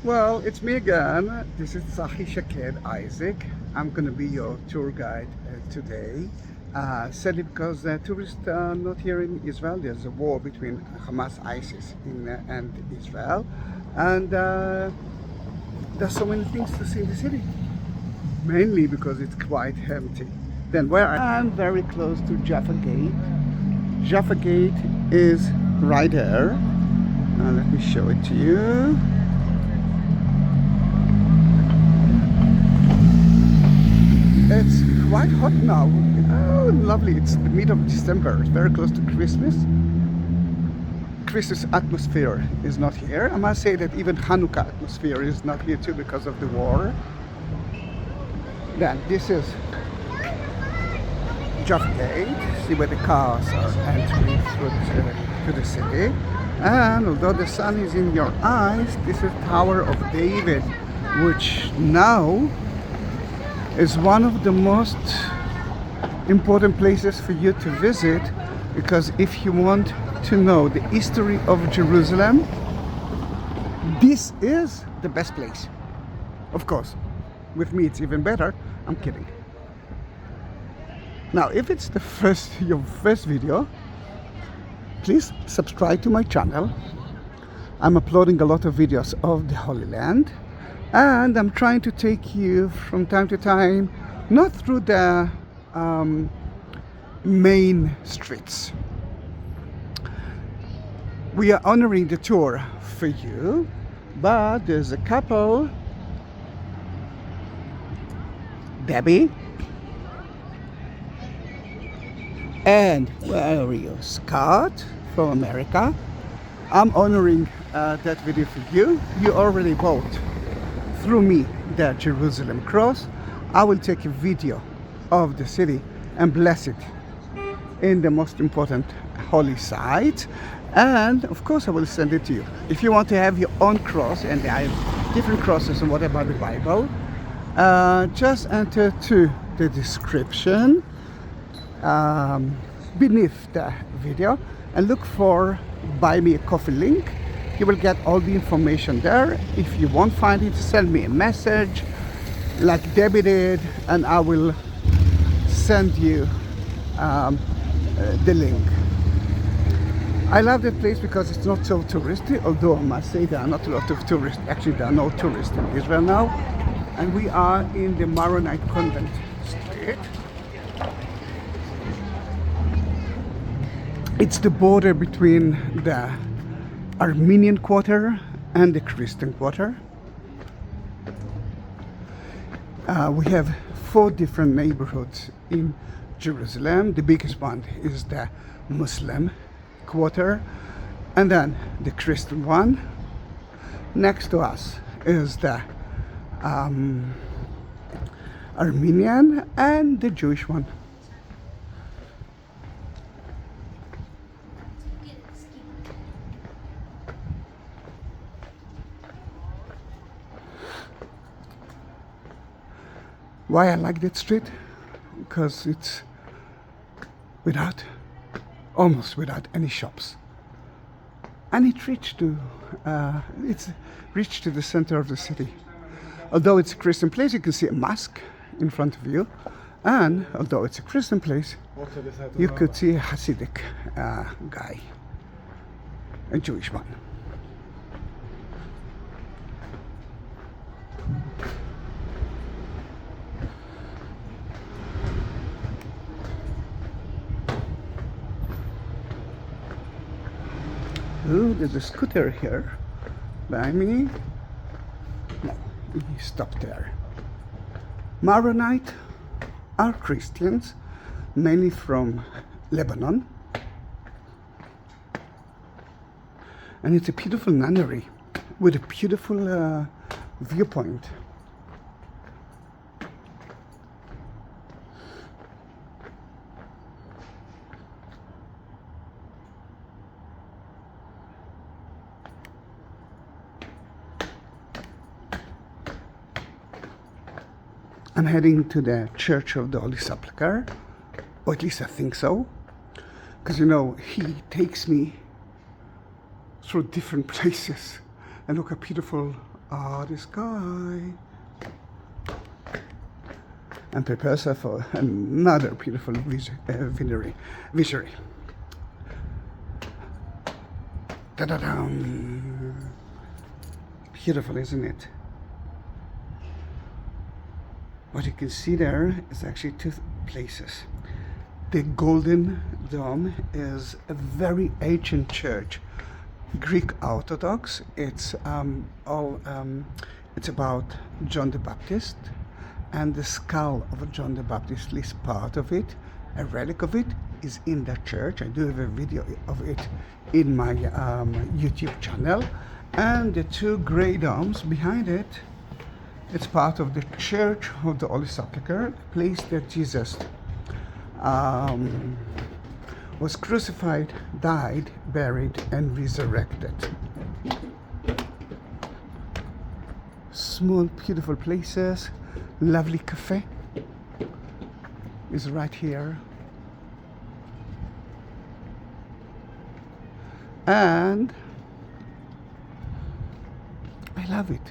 Well, it's me again. This is Zahi Shaked, Isaac. I'm gonna be your tour guide today. Sadly, because tourists are not here in Israel. There's a war between Hamas, ISIS and Israel, and there's so many things to see in the city. Mainly because it's quite empty. Then where I'm very close to Jaffa Gate. Jaffa Gate is right there. Let me show it to you. It's quite hot now. Oh, lovely. It's the middle of December. It's very close to Christmas. Christmas atmosphere is not here. I must say that even Hanukkah atmosphere is not here too because of the war. Then this is Jaffa Gate. See where the cars are entering through the city. And although the sun is in your eyes, this is Tower of David, which now is one of the most important places for you to visit, because if you want to know the history of Jerusalem, this is the best place. Of course, with me it's even better. I'm kidding. Now, if it's your first video, please subscribe to my channel. I'm uploading a lot of videos of the Holy Land, and I'm trying to take you from time to time, not through the main streets. We are honoring the tour for you, but there's a couple, Debi and where are you, Scott from America. I'm honoring that video for you. You already bought through me the Jerusalem cross. I will take a video of the city and bless it in the most important holy site, and of course I will send it to you. If you want to have your own cross, and I have different crosses and what about the Bible, just enter to the description beneath the video and look for Buy Me a Coffee link. You will get all the information there. If you won't find it, send me a message like Debbie did, and I will send you the link. I love that place because it's not so touristy, although I must say there are not a lot of tourists. Actually, there are no tourists in Israel now. And we are in the Maronite Convent Street. It's the border between the Armenian quarter and the Christian quarter. We have 4 different neighborhoods in Jerusalem. The biggest one is the Muslim quarter, and then the Christian one. Next to us is the Armenian and the Jewish one. Why I like that street? Because it's almost without any shops, and it's reached to the center of the city. Although it's a Christian place, you can see a mosque in front of you, and although it's a Christian place, you could see a Hasidic guy, a Jewish one. Oh, there's a scooter here by me. No, he stopped there. Maronite are Christians, mainly from Lebanon. And it's a beautiful nunnery with a beautiful viewpoint. I'm heading to the Church of the Holy Sepulchre, or at least I think so, because you know, he takes me through different places. And look how beautiful Oh, the sky. And prepare yourself for another beautiful visuary. Ta-da-dum! Beautiful, isn't it? What you can see there is actually two places. The Golden Dome is a very ancient church, Greek Orthodox. It's it's about John the Baptist, and the skull of John the Baptist is part of it. A relic of it is in that church. I do have a video of it in my YouTube channel. And the two grey domes behind it, it's part of the Church of the Holy Sepulchre, the place that Jesus was crucified, died, buried, and resurrected. Small, beautiful places. Lovely cafe is right here. And I love it.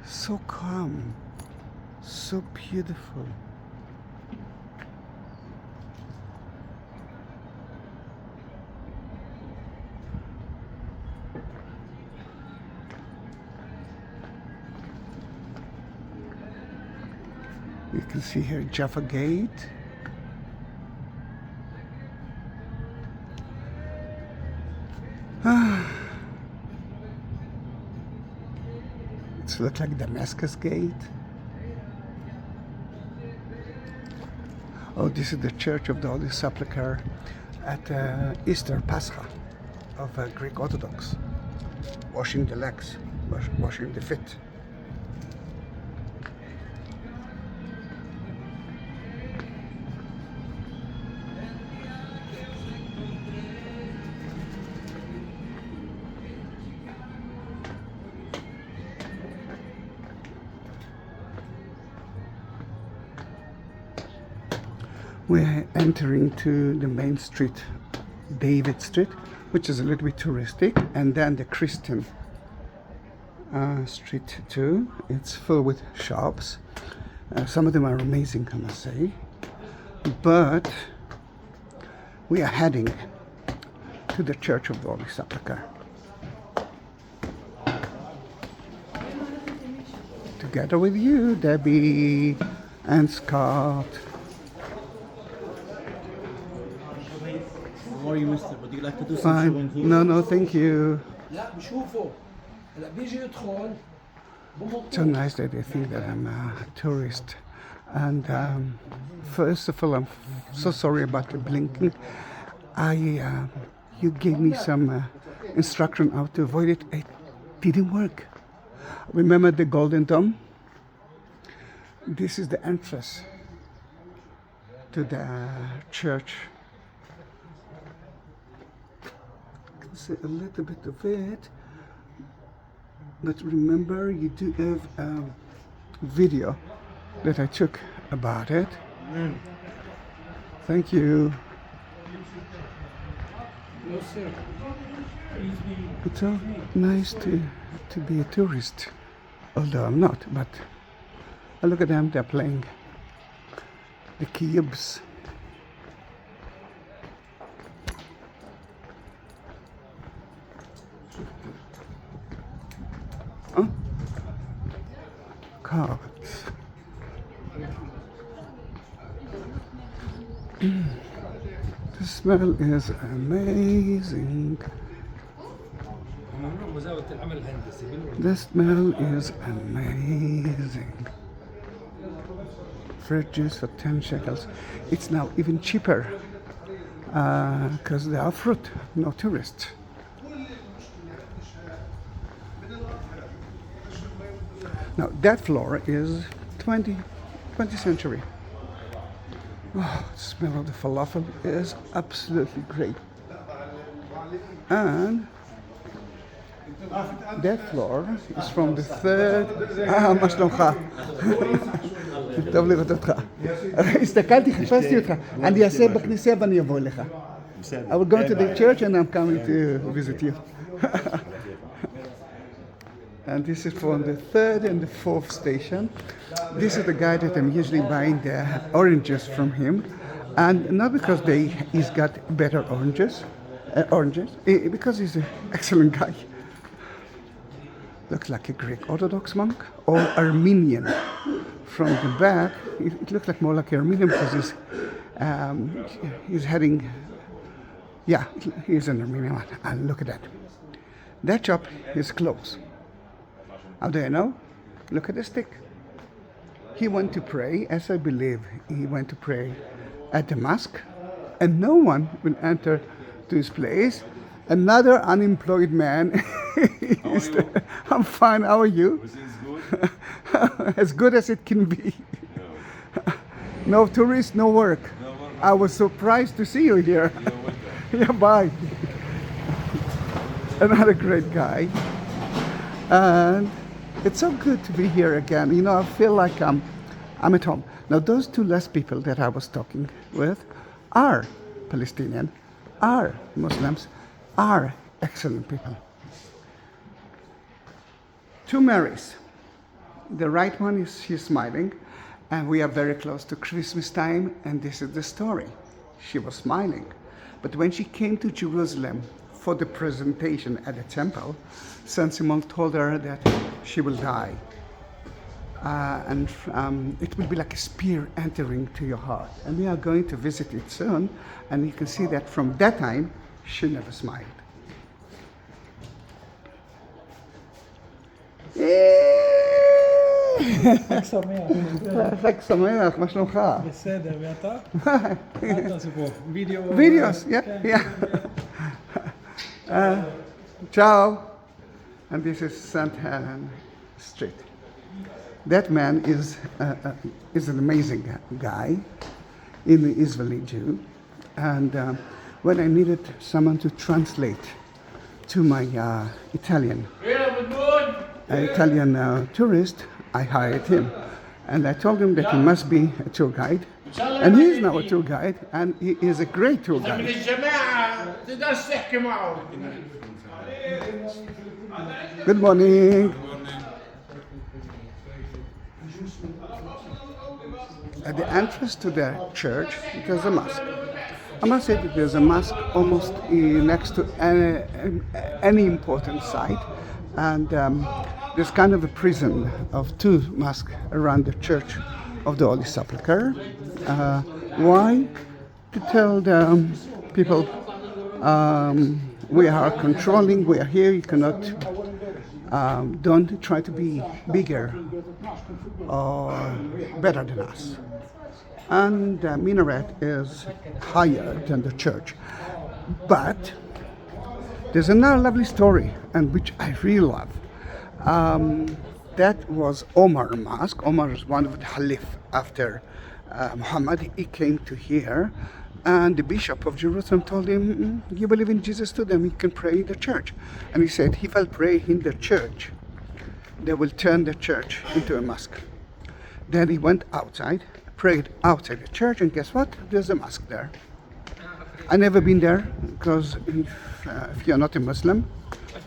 So calm, so beautiful. You can see here Jaffa Gate. It looks like Damascus Gate. Oh, this is the Church of the Holy Sepulchre at Easter Pascha of Greek Orthodox. Washing the legs, washing the feet. We're entering to the main street, David Street, which is a little bit touristic, and then the Christian street too. It's full with shops. Some of them are amazing, I must say. But we are heading to the Church of the Holy Sepulchre. Together with you, Debbie and Scott. How are you, mister? Would you like to do some Fine. showing here? No, thank you. So nice that they think that I'm a tourist. And first of all, I'm so sorry about the blinking. You gave me some instruction how to avoid it. It didn't work. Remember the Golden Dome? This is the entrance to the church. You can see a little bit of it. But remember, you do have a video that I took about it. Thank you. It's so nice to be a tourist, although I'm not, but look at them, they're playing the cubes. Oh, cards. The smell is amazing. The smell is amazing. Fruit juice for 10 shekels. It's now even cheaper because they are fruit, no tourists. Now that floor is 20th century. Oh, the smell of the falafel is absolutely great. And that floor is from the third... מה שלומך? טוב לראות אותך. הסתכלתי, חיפשתי אותך. אני אעשה בכניסה ואני אבוא אליך. I will go to the church and I'm coming to visit you. And this is from the third and the fourth station. This is the guy that I'm usually buying the oranges from him, and not because he's got better oranges, because he's an excellent guy. Looks like a Greek Orthodox monk or Armenian. From the back, it looks like more like Armenian because he's heading. Yeah, he's an Armenian one. And look at that. That shop is closed. How do you know? Look at the stick. He went to pray, as I believe he went to pray at the mosque, and no one will enter to his place. Another unemployed man is there. I'm fine, how are you? Good? As good as it can be. No tourists, no work. No work. I was surprised to see you here. Yeah, bye. Another great guy. And it's so good to be here again. You know, I feel like I'm at home. Now, those two last people that I was talking with are Palestinian, are Muslims, are excellent people. Two Marys. The right one is she's smiling, and we are very close to Christmas time, and this is the story. She was smiling, but when she came to Jerusalem for the presentation at the temple, Saint Simon told her that she will die, and it will be like a spear entering to your heart. And we are going to visit it soon, and you can see that from that time she never smiled. חג שמח. חג שמח, מה שלומך? בסדר, ואתה? אל תעשו פה. Videos, yeah. Ciao. And this is St. Helen Street. That man is an amazing guy, an Israeli Jew. And when I needed someone to translate to my Italian tourist, I hired him. And I told him that he must be a tour guide. And he is now a tour guide, and he is a great tour guide. Good morning. At the entrance to the church, there's a mosque. I must say that there's a mosque almost next to any important site, and there's kind of a prison of two mosques around the church of the Holy Sepulchre. Why? To tell the people we are controlling, we are here, you cannot, don't try to be bigger or better than us. And the minaret is higher than the church. But there's another lovely story, and which I really love. That was Omar Mosque. Omar is one of the Khalif after Muhammad. He came to here, and the bishop of Jerusalem told him, you believe in Jesus to them, you can pray in the church. And he said, if I'll pray in the church, they will turn the church into a mosque. Then he went outside, prayed outside the church, and guess what? There's a mosque there. I've never been there, because if you're not a Muslim,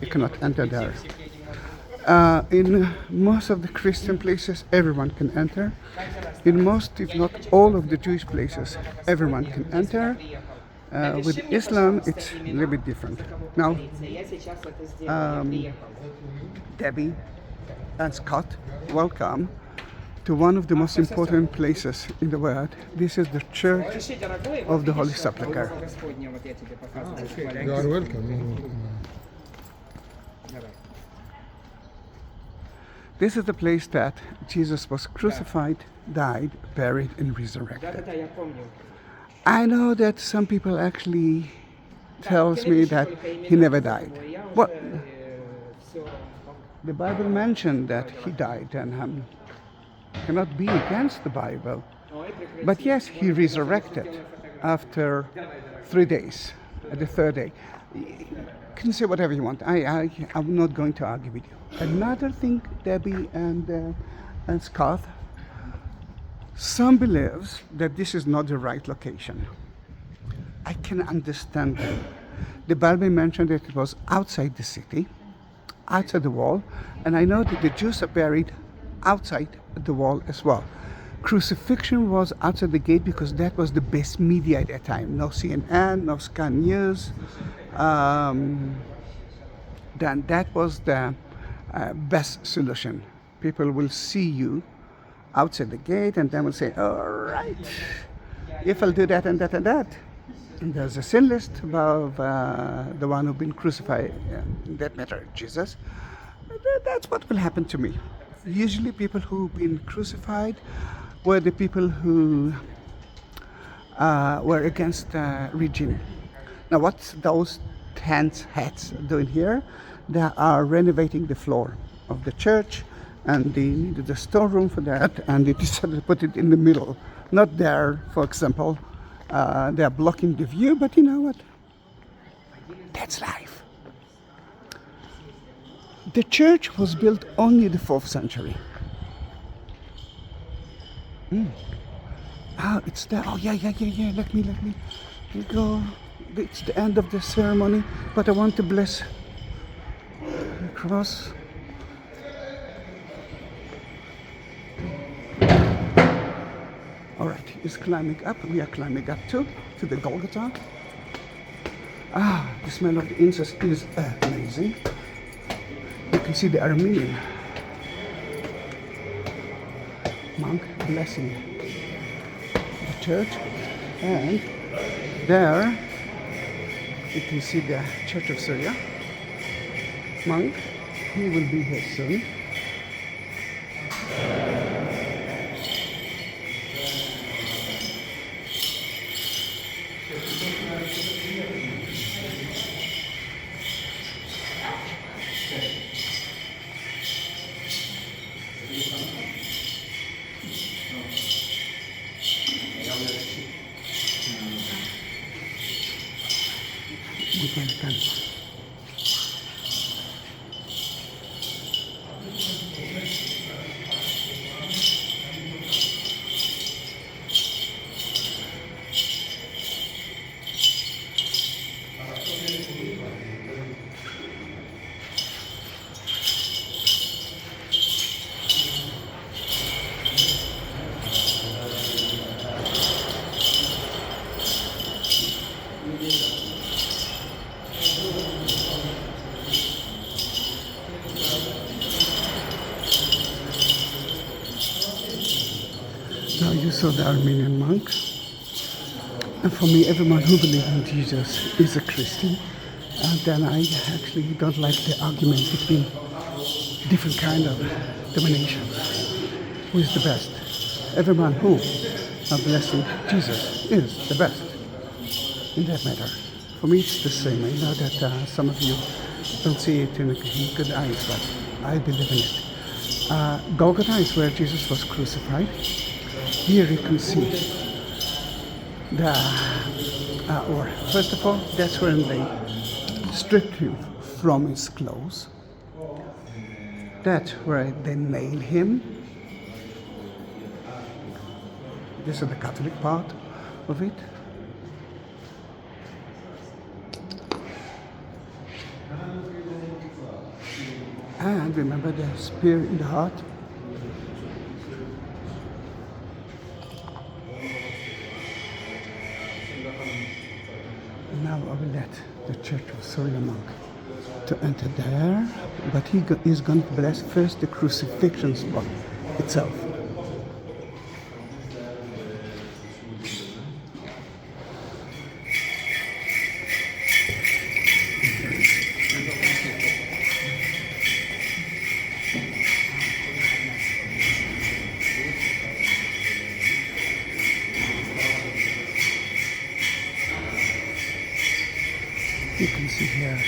you cannot enter there. In most of the Christian places, everyone can enter. In most, if not all of the Jewish places, everyone can enter. With Islam, it's a little bit different. Now, Debbie and Scott, welcome to one of the most important places in the world. This is the Church of the Holy Sepulchre. You are welcome. This is the place that Jesus was crucified, died, buried, and resurrected. I know that some people actually tells me that he never died. Well, the Bible mentioned that he died, and cannot be against the Bible. But yes, he resurrected after 3 days, at the third day. You can say whatever you want. I'm not going to argue with you. Another thing, Debbie and Scott, some believes that this is not the right location. I can understand them. The Bible mentioned that it was outside the city, outside the wall, and I know that the Jews are buried outside the wall as well. Crucifixion was outside the gate because that was the best media at that time. No CNN, no Sky News. Then that was the best solution. People will see you outside the gate and then will say, all right, if I'll do that and that and that. And there's a sin list above the one who's been crucified, in that matter, Jesus. That's what will happen to me. Usually people who've been crucified were the people who were against the regime. Now what's those 10 hats doing here? They are renovating the floor of the church, and they needed a storeroom for that, and they decided to put it in the middle. Not there, for example. They are blocking the view, but you know what? That's life. The church was built only in the 4th century. It's there. Oh, yeah. Let me go. It's the end of the ceremony, but I want to bless the cross. All right, he's climbing up. We are climbing up too, to the Golgotha. The smell of the incense is amazing. You can see the Armenian monk blessing the church, and there you can see the Church of Syria monk. He will be here soon. Bukan. Now you saw the Armenian monk, and for me, everyone who believes in Jesus is a Christian. And then I actually don't like the argument between different kind of denominations. Who is the best? Everyone who are blessing Jesus is the best in that matter. For me, it's the same. I know that some of you don't see it in good eyes, but I believe in it. Golgotha is where Jesus was crucified. Here you can see the, or first of all, that's when they stripped him from his clothes. That's where they nailed him. This is the Catholic part of it. And remember the spear in the heart. Now I will let the Church of Syria monk to enter there, but he is going to bless first the crucifixion spot itself. You can see here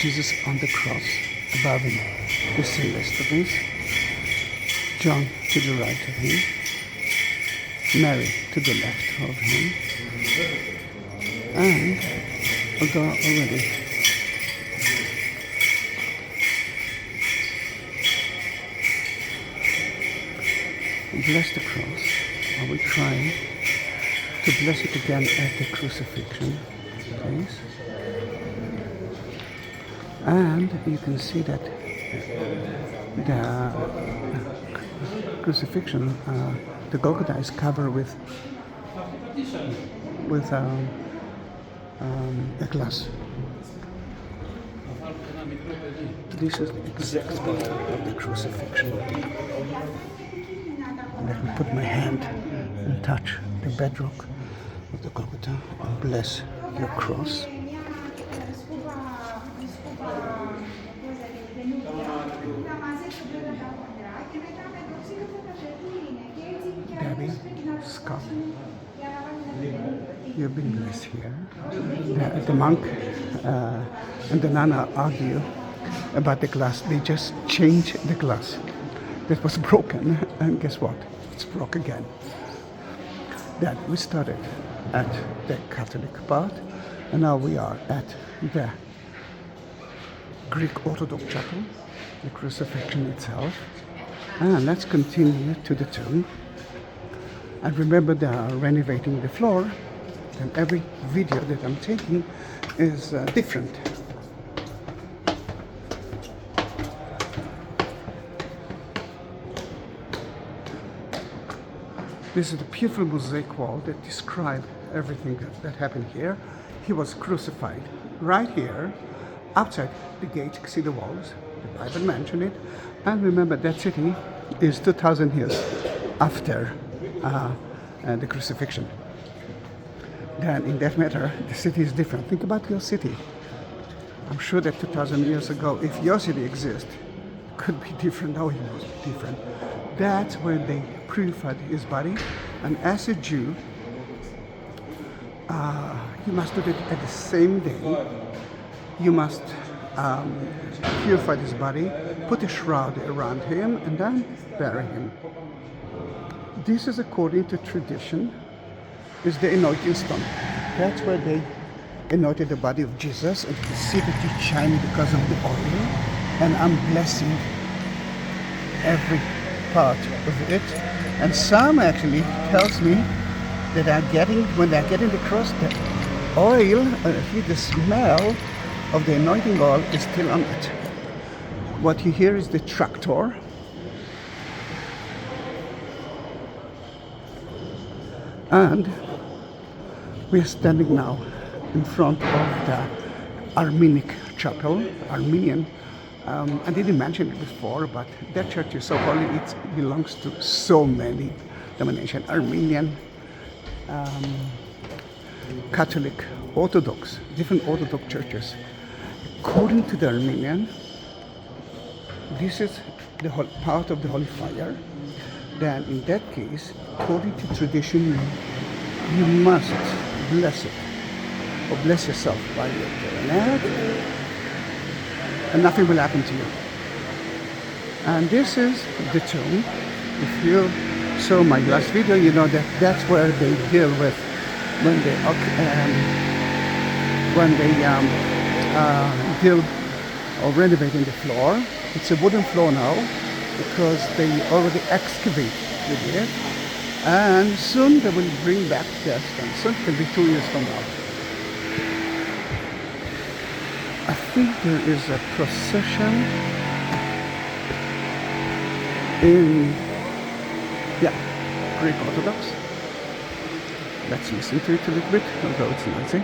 Jesus on the cross, above him, the sin list of his, John to the right of him, Mary to the left of him, and a girl already. Bless the cross. I will try to bless it again at the crucifixion, please. And you can see that the crucifixion, the Golgotha is covered with a glass. This is the exact spot of the crucifixion. Let me put my hand and touch the bedrock of the Golgotha and bless your cross. Debi, Scott, you've been blessed here. The monk and the nana argue about the glass. They just changed the glass. That was broken, and guess what? It's broke again. Then we started at the Catholic part, and now we are at the Greek Orthodox chapel, the crucifixion itself. And let's continue to the tomb. And remember, they are renovating the floor, and every video that I'm taking is different. This is the beautiful mosaic wall that describes everything that happened here. He was crucified right here, outside the gate. You can see the walls. The Bible mentioned it. And remember, that city is 2,000 years after the crucifixion. Then in that matter, the city is different. Think about your city. I'm sure that 2,000 years ago, if your city exists, it could be different. Now it was different. That's where they purified his body. And as a Jew, you must do it at the same day. You must purify his body, put a shroud around him, and then bury him. This is according to tradition, is the anointing stone. That's where they anointed the body of Jesus, and you can see that it's shining because of the oil. And I'm blessing every part of it. And some actually tells me that when they're getting the cross, the oil, the smell of the anointing oil is still on it. What you hear is the tractor. And we are standing now in front of the Armenic chapel, Armenian. I didn't mention it before, but that church is so holy. It belongs to so many denominations: Armenian, Catholic, Orthodox, different Orthodox churches. According to the Armenian, this is the whole part of the holy fire. Then in that case, according to tradition, you must bless it, or bless yourself while you're doing it, and nothing will happen to you. And this is the tomb. If you saw my last video, you know that that's where they deal with when they deal or renovating the floor. It's a wooden floor now because they already excavated it, and soon they will bring back the stone. Soon it can be 2 years from now. I think there is a procession in Greek Orthodox. Let's listen to it a little bit, although it's noisy.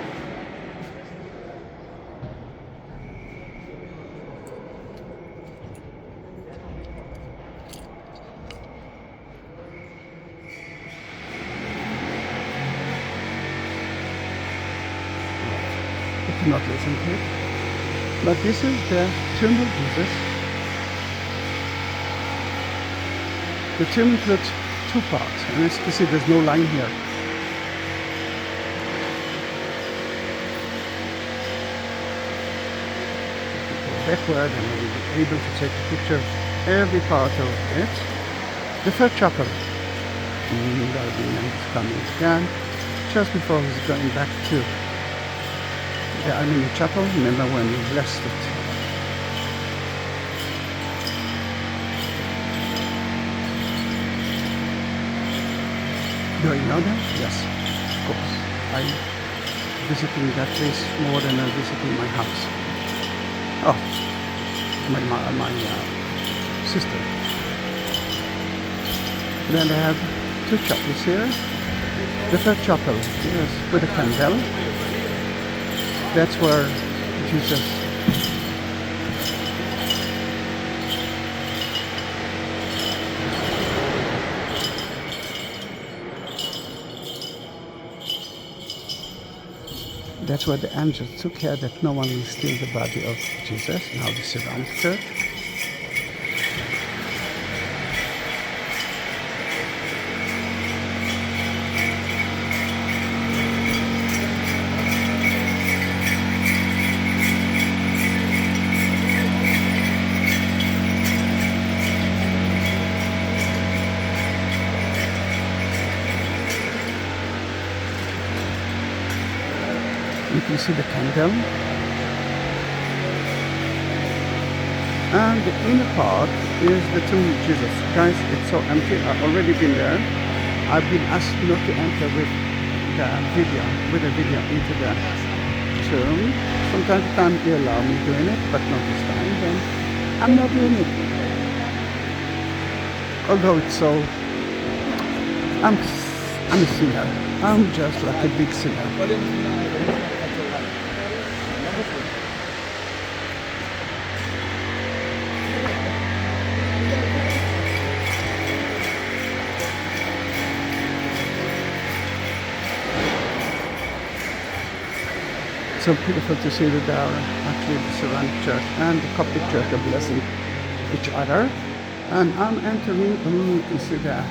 You cannot listen to it. But this is the tomb of Jesus. The tomb includes 2 parts, and as you can see, there's no line here. Backward, and we'll be able to take a picture of every part of it. The third chapel. Is coming again, just before he's going back to the Armenian chapel. Remember when we blessed it. Do you know that? Yes, of course. I'm visiting that place more than I'm visiting my house. Oh, my sister. Then I have two chapels here. The third chapel, yes, with a candle. That's where Jesus That's where the angels took care that no one will steal the body of Jesus. Now this is around the church. You can see the candle. And the inner part is the tomb of Jesus. Guys, it's so empty. I've already been there. I've been asked not to enter with a video into the tomb. From time to time they allow me doing it, but not this time. Then I'm not doing it. Although it's so, I'm a sinner. I'm just like a big sinner. So beautiful to see that there are actually the Syrian church and the Coptic church are blessing each other. And I'm entering, you can see there.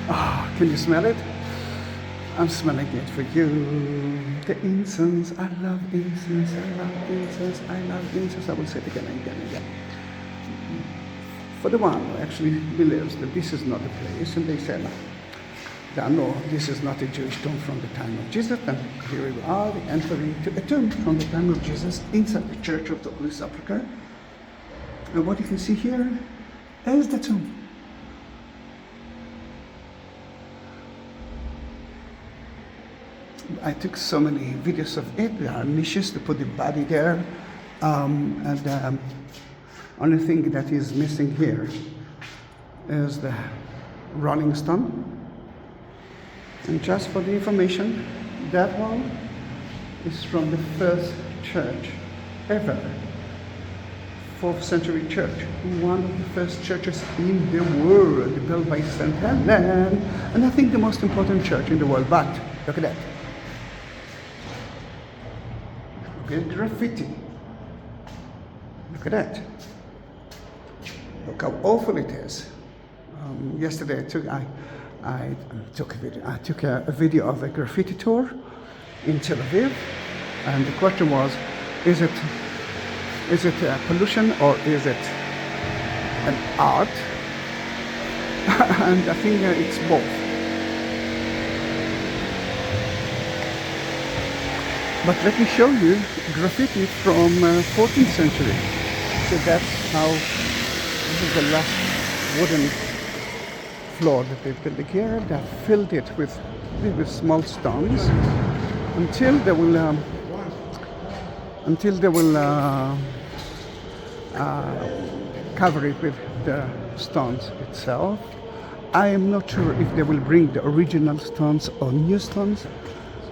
Oh, can you smell it? I'm smelling it for you. The incense, I love incense, I love incense, I love incense. I will say it again and again and again. For the one who actually believes that this is not the place, and they say, no, this is not a Jewish tomb from the time of Jesus, and here we are entering to a tomb from the time of Jesus inside the church of the Holy Sepulchre. And what you can see here is the tomb. I took so many videos of it. There are niches to put the body there. Only thing that is missing here is the rolling stone. And just for the information, that one is from the first church ever. 4th century church, one of the first churches in the world, built by St. Helen, and I think the most important church in the world. But look at that. Look at the graffiti. Look at that. Look how awful it is. Yesterday I took a video of a graffiti tour in Tel Aviv, and the question was, is it pollution or is it an art? And I think it's both. But let me show you graffiti from 14th century. So that's how, this is the last wooden floor that they've built here. They filled it with small stones until they will cover it with the stones itself. I am not sure if they will bring the original stones or new stones.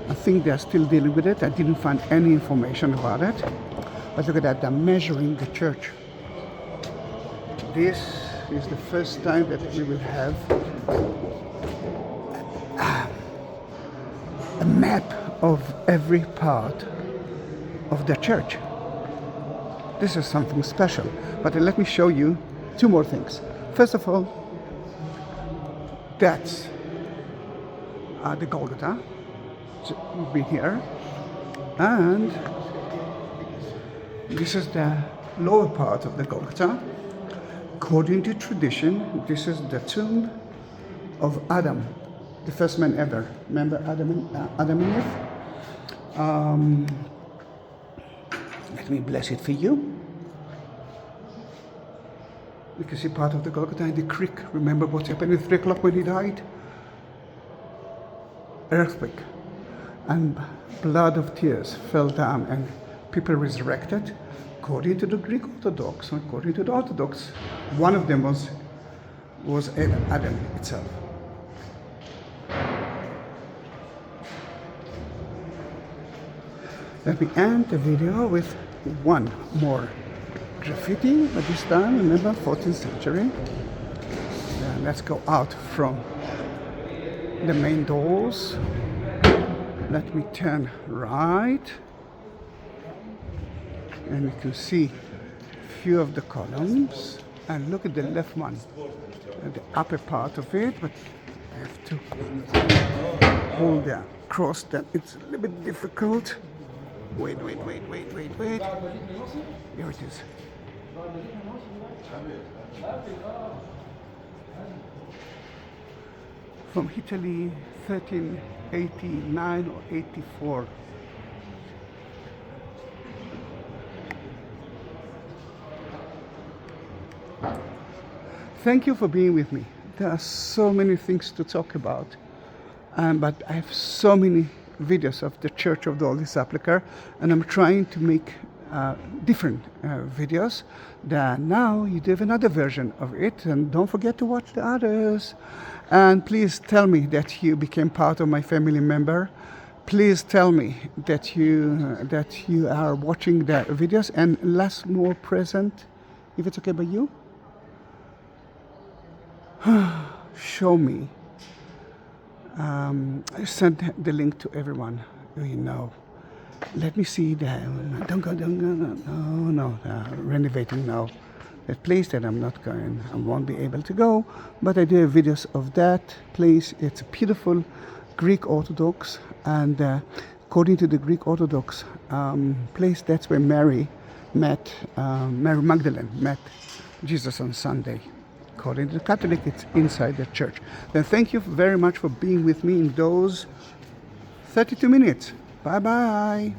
I think they are still dealing with it. I didn't find any information about it. But look at that, they're measuring the church. This is the first time that we will have a map of every part of the church. This is something special. But let me show you two more things. First of all, that's the Golgotha. So we've been here. And this is the lower part of the Golgotha. According to tradition, this is the tomb of Adam, the first man ever. Remember Adam and Eve? Let me bless it for you. You can see part of the Golgotha in the creek. Remember what happened at 3 o'clock when he died? Earthquake. And blood of tears fell down and people resurrected. according to the Greek Orthodox, according to the Orthodox, one of them was Adam itself. Let me end the video with one more graffiti, but this time, remember, 14th century. Let's go out from the main doors. Let me turn right. And you can see a few of the columns. And look at the left one, the upper part of it, but I have to hold the cross, that it's a little bit difficult. Wait. Here it is. From Italy, 1389 or 84. Thank you for being with me. There are so many things to talk about, but I have so many videos of the Church of the Holy Sepulchre, and I'm trying to make different videos. That now you do have another version of it, and don't forget to watch the others. And please tell me that you became part of my family member. Please tell me that you are watching the videos, and last more present, if it's okay by you. Show me. I sent the link to everyone you know. Let me see the. Don't go. No. Renovating now. That place that I'm not going. I won't be able to go. But I do have videos of that place. It's a beautiful Greek Orthodox, and according to the Greek Orthodox place, that's where Mary Magdalene met Jesus on Sunday. According to the Catholic, it's inside the church. Then thank you very much for being with me in those 32 minutes. Bye-bye.